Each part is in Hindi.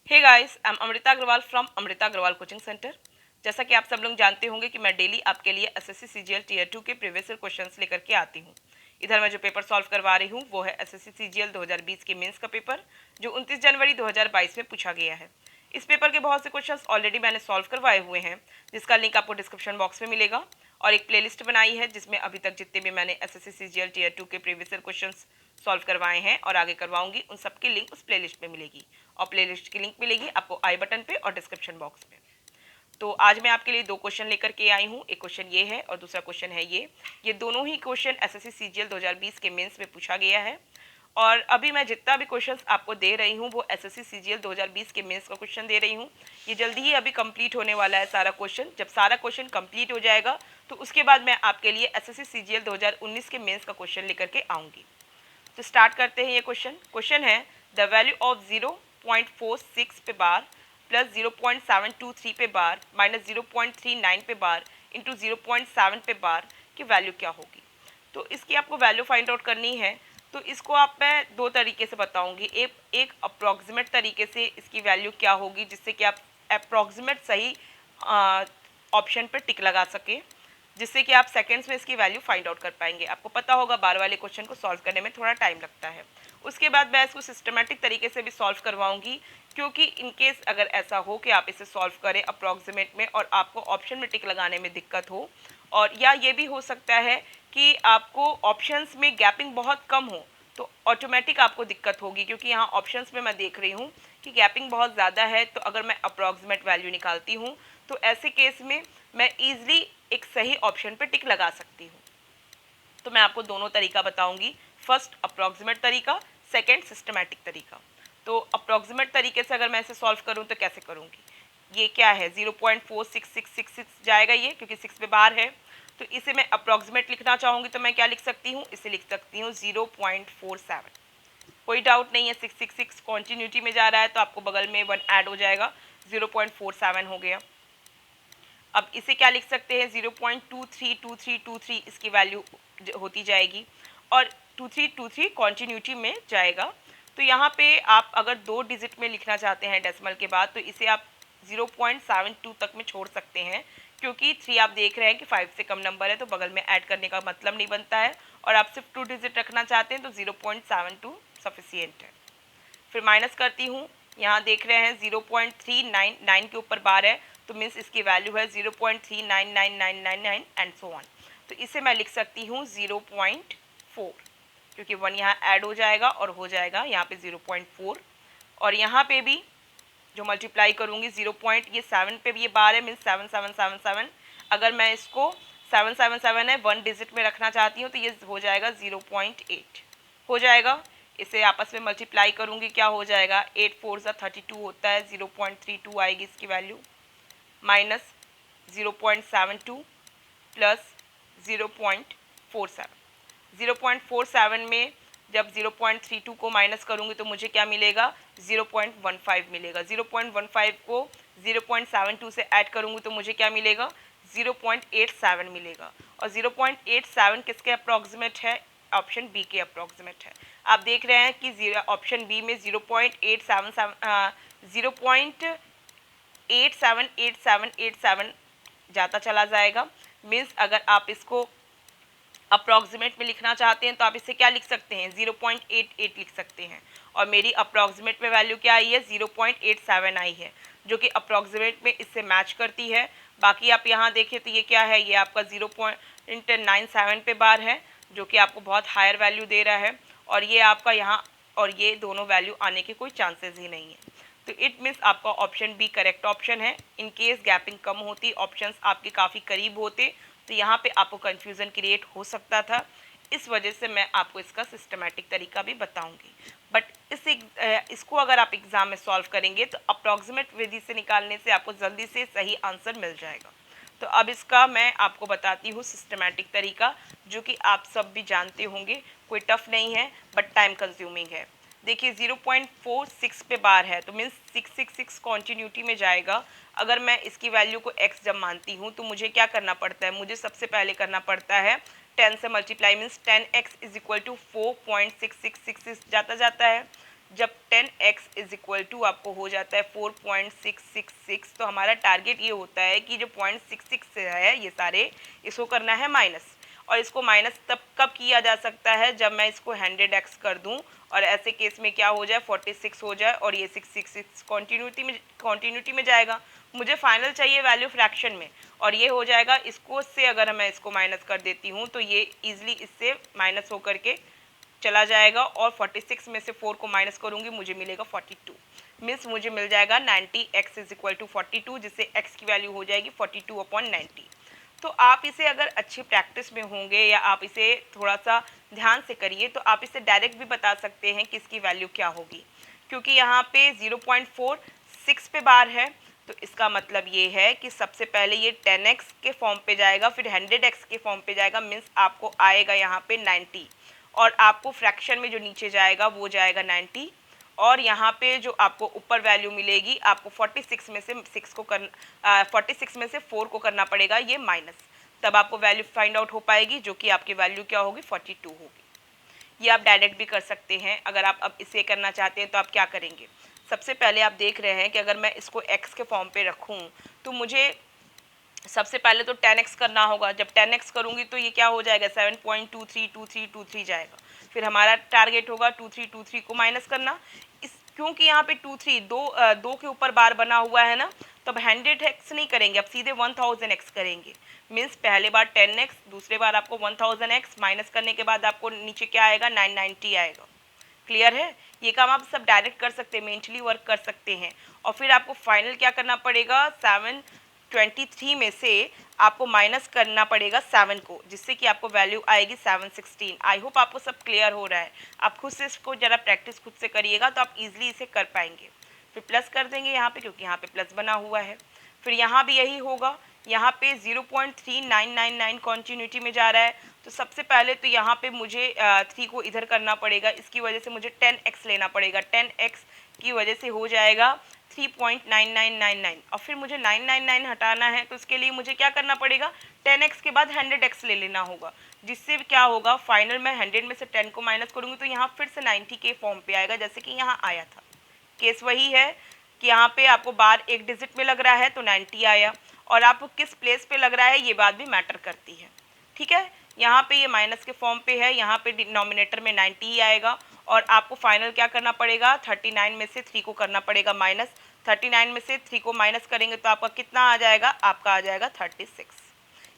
Hey guys, I am Amrita Agarwal from Amrita Agarwal coaching centre. जैसा कि आप सब लोग जानते होंगे कि मैं डेली आपके लिए एसएससी सीजीएल टीयर 2 के प्रीवियस ईयर क्वेश्चंस लेकर के आती हूँ। इधर मैं जो पेपर सॉल्व करवा रही हूँ वो है एसएससी सीजीएल 2020 के मेंस का पेपर, जो 29 जनवरी 2022 में पूछा गया है। इस पेपर के बहुत से क्वेश्चंस ऑलरेडी मैंने सॉल्व करवाए हुए हैं, जिसका लिंक आपको डिस्क्रिप्शन बॉक्स में मिलेगा। और एक प्लेलिस्ट बनाई है जिसमें अभी तक जितने भी मैंने एसएससी सीजीएल टीयर 2 के प्रीवियस ईयर क्वेश्चंस सॉल्व करवाए हैं और आगे करवाऊंगी, उन सबकी लिंक उस प्लेलिस्ट में मिलेगी। और प्लेलिस्ट की लिंक मिलेगी आपको आई बटन पे और डिस्क्रिप्शन बॉक्स में। तो आज मैं आपके लिए दो क्वेश्चन लेकर के आई हूँ। एक क्वेश्चन ये है और दूसरा क्वेश्चन है ये दोनों ही क्वेश्चन एसएससी सीजीएल 2020 के मेंस में पूछा गया है। और अभी मैं जितना भी क्वेश्चंस आपको दे रही हूँ वो एसएससी सीजीएल 2020 के मेंस का क्वेश्चन दे रही हूँ। ये जल्दी ही अभी कंप्लीट होने वाला है सारा क्वेश्चन। जब सारा क्वेश्चन कंप्लीट हो जाएगा तो उसके बाद मैं आपके लिए एसएससी सीजीएल 2019 के मेंस का क्वेश्चन लेकर के आऊँगी। तो स्टार्ट करते हैं। ये क्वेश्चन है द वैल्यू ऑफ 0.46 पे बार प्लस 0.723 पे बार माइनस 0.39 पे बार इंटू 0.7 पे बार की वैल्यू क्या होगी। तो इसकी आपको वैल्यू फाइंड आउट करनी है। तो इसको आप मैं दो तरीके से बताऊंगी। एक अप्रॉक्सीमेट तरीके से इसकी वैल्यू क्या होगी, जिससे कि आप अप्रॉक्सीमेट सही ऑप्शन पर टिक लगा सकें, जिससे कि आप सेकंड्स में इसकी वैल्यू फाइंड आउट कर पाएंगे। आपको पता होगा बार वाले क्वेश्चन को सॉल्व करने में थोड़ा टाइम लगता है। उसके बाद मैं इसको सिस्टमेटिक तरीके से भी सॉल्व करवाऊंगी, क्योंकि इन केस अगर ऐसा हो कि आप इसे सॉल्व करें अप्रॉक्सीमेट में और आपको ऑप्शन में टिक लगाने में दिक्कत हो, और या ये भी हो सकता है कि आपको ऑप्शंस में गैपिंग बहुत कम हो, तो ऑटोमेटिक आपको दिक्कत होगी। क्योंकि यहाँ ऑप्शंस में मैं देख रही हूँ कि गैपिंग बहुत ज़्यादा है, तो अगर मैं अप्रॉक्सीमेट वैल्यू निकालती हूँ तो ऐसे केस में मैं ईजिली एक सही ऑप्शन पे टिक लगा सकती हूँ। तो मैं आपको दोनों तरीका बताऊंगी, फर्स्ट अप्रॉक्सीमेट तरीका, सेकंड सिस्टमैटिक तरीका। तो अप्रॉक्सीमेट तरीके से अगर मैं इसे सॉल्व करूँ तो कैसे करूँगी। ये क्या है 0.46666 जाएगा ये, क्योंकि 6 पे बार है। तो इसे मैं अप्रॉक्सीमेट लिखना चाहूँगी तो मैं क्या लिख सकती हूँ, इसे लिख सकती हूँ 0.47। कोई डाउट नहीं है, 666 कॉन्टिन्यूटी में जा रहा है तो आपको बगल में 1 ऐड हो जाएगा, 0.47 हो गया। अब इसे क्या लिख सकते हैं 0.232323 इसकी वैल्यू होती जाएगी, और 2323 कॉन्टिन्यूटी में जाएगा। तो यहाँ पे आप अगर 2 डिजिट में लिखना चाहते हैं डेसिमल के बाद, तो इसे आप 0.72 तक में छोड़ सकते हैं, क्योंकि 3 आप देख रहे हैं कि 5 से कम नंबर है तो बगल में ऐड करने का मतलब नहीं बनता है। और आप सिर्फ 2 डिजिट रखना चाहते हैं तो 0.72 सफिशियंट है। फिर माइनस करती हूँ, यहाँ देख रहे हैं 0.399 के ऊपर बार है, तो मीन्स इसकी वैल्यू है 0.399999 एंड सो ऑन। तो इसे मैं लिख सकती हूँ 0.4, क्योंकि 1 यहाँ ऐड हो जाएगा और हो जाएगा यहाँ पे 0.4। और यहाँ पे भी जो मल्टीप्लाई करूँगी 0. पे भी ये बार है, मीन्स 7777। अगर मैं इसको 777 है 1 डिजिट में रखना चाहती हूँ तो ये हो जाएगा 0.8 हो जाएगा। इसे आपस में मल्टीप्लाई करूँगी, क्या हो जाएगा 8 4 32 होता है, 0.32 आएगी इसकी वैल्यू, माइनस 0.72 प्लस 0.47। 0.47 में जब 0.32 को माइनस करूँगी तो मुझे क्या मिलेगा 0.15 मिलेगा। 0.15 को 0.72 से ऐड करूँगी तो मुझे क्या मिलेगा 0.87 मिलेगा। और 0.87 किसके अप्रॉक्सीमेट है, ऑप्शन बी के अप्रॉक्सीमेट है। आप देख रहे हैं कि ऑप्शन बी में 0.878787 जाता चला जाएगा। मीन्स अगर आप इसको अप्रॉक्सीमेट में लिखना चाहते हैं तो आप इसे क्या लिख सकते हैं 0.88 लिख सकते हैं। और मेरी अप्रॉक्सीमेट में वैल्यू क्या आई है 0.87 आई है, जो कि अप्रॉक्सीमेट में इससे मैच करती है। बाकी आप यहाँ देखें तो ये क्या है, ये आपका 0.97 पे बार है, जो कि आपको बहुत हायर वैल्यू दे रहा है। और ये आपका यहाँ और ये दोनों वैल्यू आने के कोई चांसेस ही नहीं है। तो इट मीन्स आपका ऑप्शन बी करेक्ट ऑप्शन है। इन केस गैपिंग कम होती, ऑप्शंस आपके काफ़ी करीब होते, तो यहाँ पे आपको कन्फ्यूज़न क्रिएट हो सकता था। इस वजह से मैं आपको इसका सिस्टमैटिक तरीका भी बताऊंगी। बट इसको अगर आप एग्ज़ाम में सॉल्व करेंगे तो अप्रॉक्सीमेट विधि से निकालने से आपको जल्दी से सही आंसर मिल जाएगा। तो अब इसका मैं आपको बताती हूँ सिस्टमैटिक तरीका, जो कि आप सब भी जानते होंगे, कोई टफ नहीं है बट टाइम कंज्यूमिंग है। देखिए 0.46 पे बार है तो मीन्स 666 कॉन्टीन्यूटी में जाएगा। अगर मैं इसकी वैल्यू को x जब मानती हूँ तो मुझे क्या करना पड़ता है, मुझे सबसे पहले करना पड़ता है 10 से multiply, means 10x is equal to 4.6666 जाता है। जब 10 x इज इक्वल टू आपको हो जाता है 4.666। तो हमारा टारगेट ये होता है कि जो 0.66 है ये सारे, इसको करना है माइनस। और इसको माइनस तब कब किया जा सकता है, जब मैं इसको 100x कर दूं और ऐसे केस में क्या हो जाए 46 हो जाए और ये 666 कॉन्टीन्यूटी में जाएगा। मुझे फाइनल चाहिए वैल्यू फ्रैक्शन में, और ये हो जाएगा इसको से अगर मैं इसको माइनस कर देती हूँ तो ये इजीली इससे माइनस होकर के चला जाएगा और 46 में से 4 को माइनस करूंगी मुझे मिलेगा 42। मीन्स मुझे मिल जाएगा 90x इज इक्वल टू 42, जिससे x की वैल्यू हो जाएगी 42/90। तो आप इसे अगर अच्छी प्रैक्टिस में होंगे या आप इसे थोड़ा सा ध्यान से करिए तो आप इसे डायरेक्ट भी बता सकते हैं कि इसकी वैल्यू क्या होगी, क्योंकि यहाँ पे 0.46 पे बार है। तो इसका मतलब ये है कि सबसे पहले ये 10x के फॉर्म पे जाएगा, फिर 100x के फॉर्म पे जाएगा। मीन्स आपको आएगा यहाँ पे 90, और आपको फ्रैक्शन में जो नीचे जाएगा वो जाएगा 90, और यहाँ पे जो आपको ऊपर वैल्यू मिलेगी आपको 46 में से 46 में से 4 को करना पड़ेगा ये माइनस, तब आपको वैल्यू फाइंड आउट हो पाएगी, जो कि आपकी वैल्यू क्या होगी 42 होगी। ये आप डायरेक्ट भी कर सकते हैं। अगर आप अब इसे करना चाहते हैं तो आप क्या करेंगे, सबसे पहले आप देख रहे हैं कि अगर मैं इसको x के फॉर्म पे रखूँ तो मुझे सबसे पहले तो 10x करना होगा। जब 10x करूंगी तो ये क्या हो जाएगा 7.232323 जाएगा। फिर हमारा टारगेट होगा 2323 को माइनस करना। इस क्योंकि यहाँ पे 23 दो के ऊपर बार बना हुआ है ना, तब 100x नहीं करेंगे, अब सीधे 1000x करेंगे। मीन्स पहले बार 10x, दूसरे बार आपको 1000x माइनस करने के बाद आपको नीचे क्या आएगा 990 आएगा। क्लियर है, ये काम आप सब डायरेक्ट कर सकते हैं, मेंटली वर्क कर सकते हैं। और फिर आपको फाइनल क्या करना पड़ेगा 723 में से आपको माइनस करना पड़ेगा 7 को, जिससे कि आपको वैल्यू आएगी 716। आई होप आपको सब क्लियर हो रहा है। आप खुद से इसको ज़रा प्रैक्टिस खुद से करिएगा तो आप इजीली इसे कर पाएंगे। फिर प्लस कर देंगे यहाँ पे, क्योंकि यहाँ पे प्लस बना हुआ है। फिर यहाँ भी यही होगा, यहाँ पे 0.3999 कॉन्टीन्यूटी में जा रहा है। तो सबसे पहले तो यहाँ पे मुझे 3 को इधर करना पड़ेगा, इसकी वजह से मुझे 10x लेना पड़ेगा। 10x की वजह से हो जाएगा 3.9999, और फिर मुझे 999 हटाना है तो उसके लिए मुझे क्या करना पड़ेगा 10x के बाद 100x ले लेना होगा, जिससे क्या होगा फाइनल में 100 में से 10 को माइनस करूँगी तो यहाँ फिर से 90 के फॉर्म पे आएगा, जैसे कि यहाँ आया था। केस वही है कि यहाँ पे आपको बार एक डिजिट में लग रहा है तो 90 आया, और आपको किस प्लेस पे लग रहा है ये बात भी मैटर करती है। ठीक है, यहाँ पे ये माइनस के फॉर्म पे है, यहाँ पे डिनोमिनेटर में 90 ही आएगा, और आपको फाइनल क्या करना पड़ेगा 39 में से 3 को करना पड़ेगा माइनस। 39 में से 3 को माइनस करेंगे तो आपका कितना आ जाएगा, आपका आ जाएगा 36।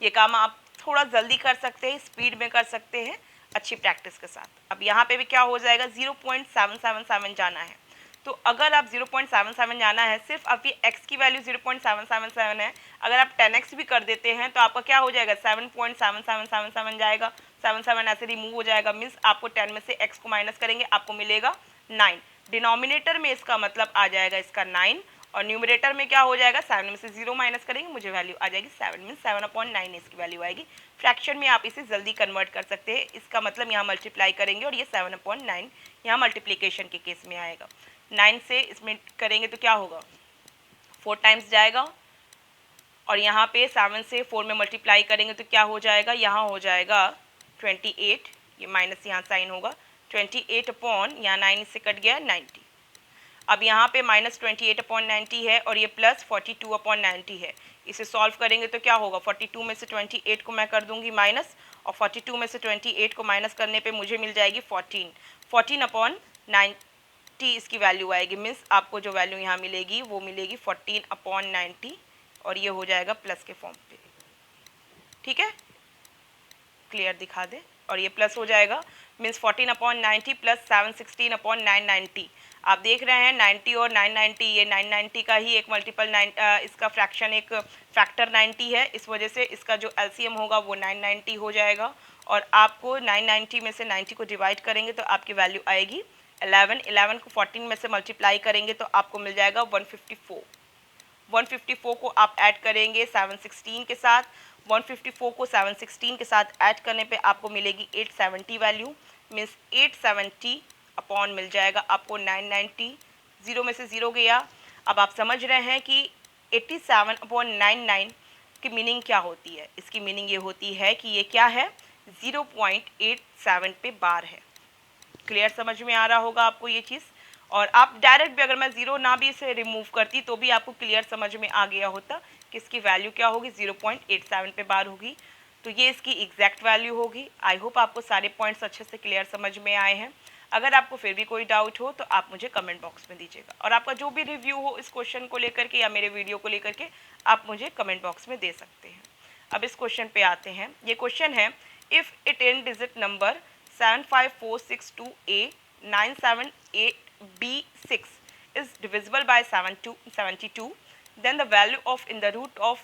ये काम आप थोड़ा जल्दी कर सकते हैं, स्पीड में कर सकते हैं अच्छी प्रैक्टिस के साथ। अब यहाँ पे भी क्या हो जाएगा 0.777 जाना है। तो अगर आप 0.77 जाना है, सिर्फ आपकी x की वैल्यू 0.777 है, अगर आप 10x भी कर देते हैं तो आपका क्या हो जाएगा 7.7777 जाएगा। 77 ऐसे रिमूव हो जाएगा। मीन्स आपको 10 में से x को माइनस करेंगे आपको मिलेगा 9। डिनोमिनेटर में इसका मतलब आ जाएगा इसका 9, और न्यूमरेटर में क्या हो जाएगा 7 में से 0 माइनस करेंगे मुझे वैल्यू आ जाएगी 7। मीन्स 7/9 इसकी वैल्यू आएगी। फ्रैक्शन में आप इसे जल्दी कन्वर्ट कर सकते हैं। इसका मतलब यहाँ मल्टीप्लाई करेंगे और ये 7/9 यहाँ मल्टीप्लीकेशन के केस में आएगा। 9 से इसमें करेंगे तो क्या होगा 4 टाइम्स जाएगा, और यहाँ पे 7 से 4 में मल्टीप्लाई करेंगे तो क्या हो जाएगा, यहाँ हो जाएगा 28। ये माइनस यहाँ साइन होगा 28 अपॉन यहाँ 9 से कट गया 90। अब यहाँ पे माइनस 28/90 है और ये प्लस 42/90 है। इसे सॉल्व करेंगे तो क्या होगा 42 में से 28 को मैं कर दूंगी माइनस, और 42 में से 28 को माइनस करने पे मुझे मिल जाएगी 14/90 इसकी वैल्यू आएगी। मीन्स आपको जो वैल्यू यहाँ मिलेगी वो मिलेगी 14/90, और ये हो जाएगा प्लस के फॉर्म पे। ठीक है, क्लियर दिखा दे, और ये प्लस हो जाएगा। Means 14/90 plus 716/990। आप देख रहे हैं 90 और 990, ये 990 का ही एक मल्टीपल इसका फ्रैक्शन एक फैक्टर 90 है, इस वजह से इसका जो एलसीएम होगा वो 990 हो जाएगा। और आपको 990 में से 90 को डिवाइड करेंगे तो आपकी वैल्यू आएगी 11। 11 को 14 में से मल्टीप्लाई करेंगे तो आपको मिल जाएगा 154। 154 को आप ऐड करेंगे 716 के साथ, 154 को 716 के साथ ऐड करने पे आपको मिलेगी 870 वैल्यू। मीन्स 870 अपॉन मिल जाएगा आपको 990। 0 में से 0 गया। अब आप समझ रहे हैं कि 87/99 की मीनिंग क्या होती है। इसकी मीनिंग ये होती है कि ये क्या है 0.87 पे बार है। क्लियर समझ में आ रहा होगा आपको ये चीज़। और आप डायरेक्ट भी, अगर मैं 0 ना भी इसे रिमूव करती तो भी आपको क्लियर समझ में आ गया होता कि इसकी वैल्यू क्या होगी, 0.87 पे बार होगी। तो ये इसकी एग्जैक्ट वैल्यू होगी। आई होप आपको सारे पॉइंट्स अच्छे से क्लियर समझ में आए हैं। अगर आपको फिर भी कोई डाउट हो तो आप मुझे कमेंट बॉक्स में दीजिएगा, और आपका जो भी रिव्यू हो इस क्वेश्चन को लेकर के या मेरे वीडियो को लेकर के आप मुझे कमेंट बॉक्स में दे सकते हैं। अब इस क्वेश्चन पे आते हैं। ये क्वेश्चन है, if A 10 digit number 75462A 978B6 is divisible by 72, then the value of in the root of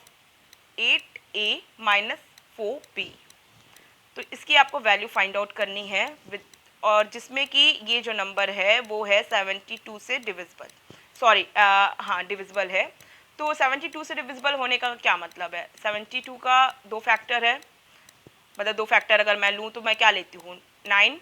8A minus 4B। तो इसकी आपको वैल्यू फाइंड आउट करनी है विद, और जिसमें कि ये जो नंबर है वो है 72 से डिविजिबल, हाँ डिविजिबल है। तो 72 से डिविजिबल होने का क्या मतलब है, 72 का 2 फैक्टर है, मतलब 2 फैक्टर अगर मैं लूँ तो मैं क्या लेती हूँ, 9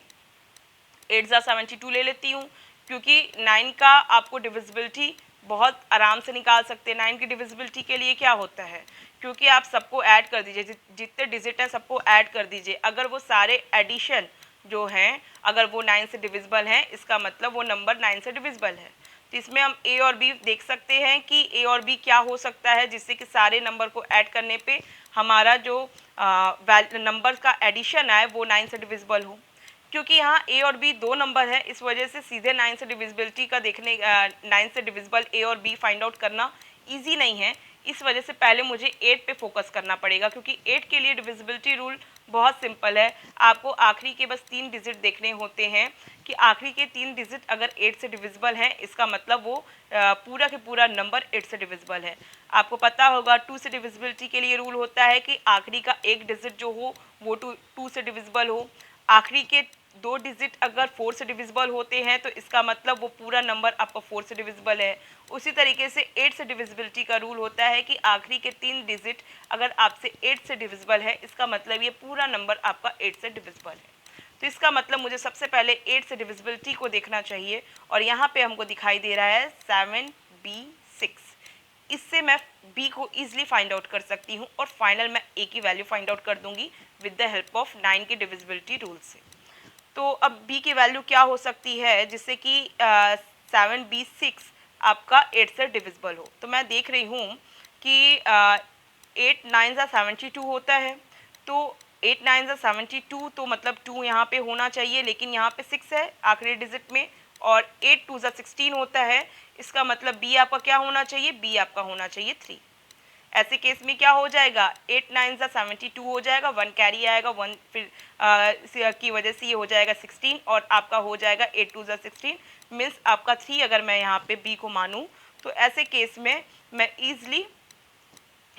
8 ज़ा 72 ले लेती हूँ, क्योंकि 9 का आपको डिविजिबिलिटी बहुत आराम से निकाल सकते हैं। 9 की डिविजिबिलिटी के लिए क्या होता है, क्योंकि आप सबको ऐड कर दीजिए, जितने डिजिट हैं सबको ऐड कर दीजिए, अगर वो सारे एडिशन जो हैं अगर वो 9 से डिविजिबल हैं, इसका मतलब वो नंबर 9 से डिविजिबल है। तो इसमें हम ए और बी देख सकते हैं कि ए और बी क्या हो सकता है, जिससे कि सारे नंबर को ऐड करने पे हमारा जो नंबर का एडिशन है वो 9 से डिविजिबल हो। क्योंकि यहाँ ए और बी 2 नंबर है, इस वजह से सीधे 9 से डिविजिबिलिटी का देखने 9 से डिविजिबल ए और बी फाइंड आउट करना ईजी नहीं है। इस वजह से पहले मुझे 8 पे फोकस करना पड़ेगा, क्योंकि 8 के लिए डिविजिबिलिटी रूल बहुत सिंपल है। आपको आखिरी के बस 3 डिजिट देखने होते हैं कि आखिरी के 3 डिजिट अगर 8 से डिविजिबल हैं, इसका मतलब वो पूरा के पूरा नंबर 8 से डिविजिबल है। आपको पता होगा 2 से डिविजिबिलिटी के लिए रूल होता है कि आखिरी का एक डिजिट जो हो वो 2 से डिविजिबल हो। आखिरी के 2 डिजिट अगर 4 से डिविजिबल होते हैं तो इसका मतलब वो पूरा नंबर आपका 4 से डिविजिबल है। उसी तरीके से 8 से डिविजिबिलिटी का रूल होता है कि आखिरी के 3 डिजिट अगर आपसे 8 से डिविजिबल है, इसका मतलब ये पूरा नंबर आपका 8 से डिविजिबल है। तो इसका मतलब मुझे सबसे पहले 8 से डिविजिबिलिटी को देखना चाहिए, और यहाँ पे हमको दिखाई दे रहा है 7B6। इससे मैं b को ईजिली फाइंड आउट कर सकती हूँ, और फाइनल मैं a की वैल्यू फाइंड आउट कर दूंगी विद द हेल्प ऑफ 9 के डिविजिबिलिटी रूल से। तो अब b की वैल्यू क्या हो सकती है, जिससे कि 7B6 आपका 8 से डिविजिबल हो। तो मैं देख रही हूँ कि 8 9 ज़ा 72 होता है, तो 8 9 ज़ा 72, तो मतलब 2 यहाँ पे होना चाहिए, लेकिन यहाँ पे 6 है आखिरी डिजिट में, और 8 2 ज़ा 16 होता है। इसका मतलब b आपका क्या होना चाहिए, b आपका होना चाहिए 3। ऐसे केस में क्या हो जाएगा, 8 9 ज़ा 72 हो जाएगा, 1 कैरी आएगा, 1 फिर की वजह से ये हो जाएगा 16, और आपका हो जाएगा 8 2 ज़ा 16 मीन्स आपका 3। अगर मैं यहाँ पे b को मानूँ तो ऐसे केस में मैं ईजिली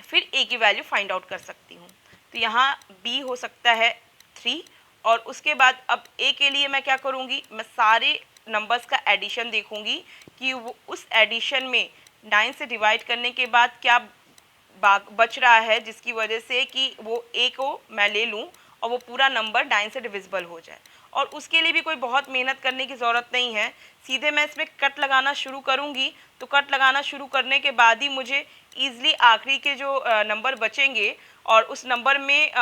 फिर a की वैल्यू फाइंड आउट कर सकती हूँ। तो यहाँ b हो सकता है 3, और उसके बाद अब a के लिए मैं क्या करूँगी, मैं सारे नंबर्स का एडिशन देखूँगी कि वो उस एडिशन में 9 से डिवाइड करने के बाद क्या बच रहा है, जिसकी वजह से कि वो a को मैं ले लूँ और वो पूरा नंबर 9 से डिविजिबल हो जाए। और उसके लिए भी कोई बहुत मेहनत करने की ज़रूरत नहीं है, सीधे मैं इसमें कट लगाना शुरू करूँगी। तो कट लगाना शुरू करने के बाद ही मुझे ईज़िली आखिरी के जो नंबर बचेंगे, और उस नंबर में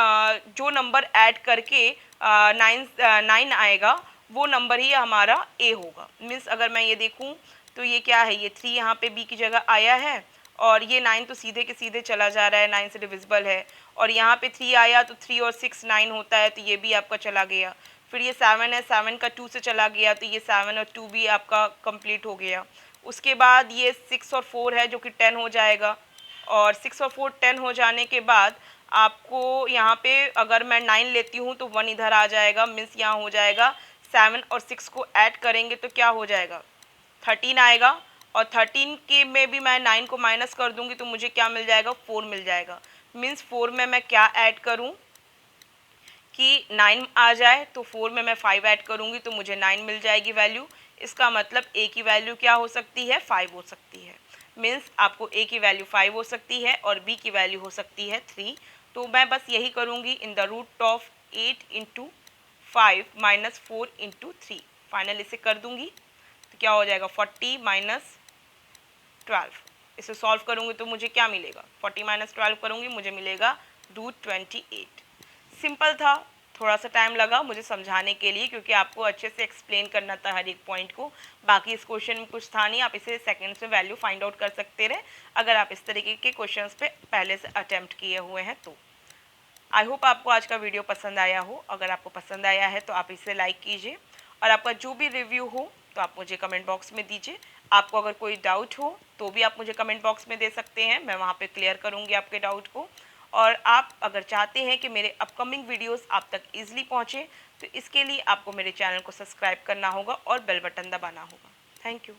जो नंबर ऐड करके 9 आएगा वो नंबर ही हमारा a होगा। मीन्स अगर मैं ये देखूँ तो ये क्या है, ये 3 यहाँ पे b की जगह आया है, और ये 9 तो सीधे के सीधे चला जा रहा है, 9 से डिविजिबल है, और यहाँ पे 3 आया तो 3 और 6 9 होता है, तो ये भी आपका चला गया। फिर ये 7 है, 7 का 2 से चला गया, तो ये 7 और 2 भी आपका कंप्लीट हो गया। उसके बाद ये 6 और 4 है जो कि 10 हो जाएगा, और 6 और 4 10 हो जाने के बाद आपको यहाँ पे अगर मैं 9 लेती हूँ तो 1 इधर आ जाएगा, मीन्स यहाँ हो जाएगा 7 और 6 को ऐड करेंगे तो क्या हो जाएगा, 13 आएगा, और 13 के में भी मैं 9 को माइनस कर दूंगी तो मुझे क्या मिल जाएगा, 4 मिल जाएगा। मीन्स 4 में मैं क्या ऐड करूं कि 9 आ जाए, तो 4 में मैं 5 ऐड करूंगी तो मुझे 9 मिल जाएगी वैल्यू। इसका मतलब a की वैल्यू क्या हो सकती है, 5 हो सकती है। मीन्स आपको a की वैल्यू 5 हो सकती है और b की वैल्यू हो सकती है 3। तो मैं बस यही करूंगी, in the root of 8 into 5 minus 4 into 3, final इसे कर दूंगी तो क्या हो जाएगा 40 माइनस 12। इसे सॉल्व करूंगी तो मुझे क्या मिलेगा, 40 माइनस 12 करूंगी मुझे मिलेगा रूट 28। सिंपल था, थोड़ा सा टाइम लगा मुझे समझाने के लिए, क्योंकि आपको अच्छे से एक्सप्लेन करना था हर एक पॉइंट को। बाकी इस क्वेश्चन में कुछ था नहीं, आप इसे सेकंड्स में वैल्यू फाइंड आउट कर सकते रहे अगर आप इस तरीके के क्वेश्चंस पे पहले से अटेम्प्ट किए हुए हैं तो। आई होप आपको आज का वीडियो पसंद आया हो। अगर आपको पसंद आया है तो आप इसे लाइक कीजिए, और आपका जो भी रिव्यू हो तो आप मुझे कमेंट बॉक्स में दीजिए। आपको अगर कोई डाउट हो तो भी आप मुझे कमेंट बॉक्स में दे सकते हैं, मैं वहाँ पे क्लियर करूँगी आपके डाउट को। और आप अगर चाहते हैं कि मेरे अपकमिंग वीडियोस आप तक ईजिली पहुँचे तो इसके लिए आपको मेरे चैनल को सब्सक्राइब करना होगा और बेल बटन दबाना होगा। Thank you.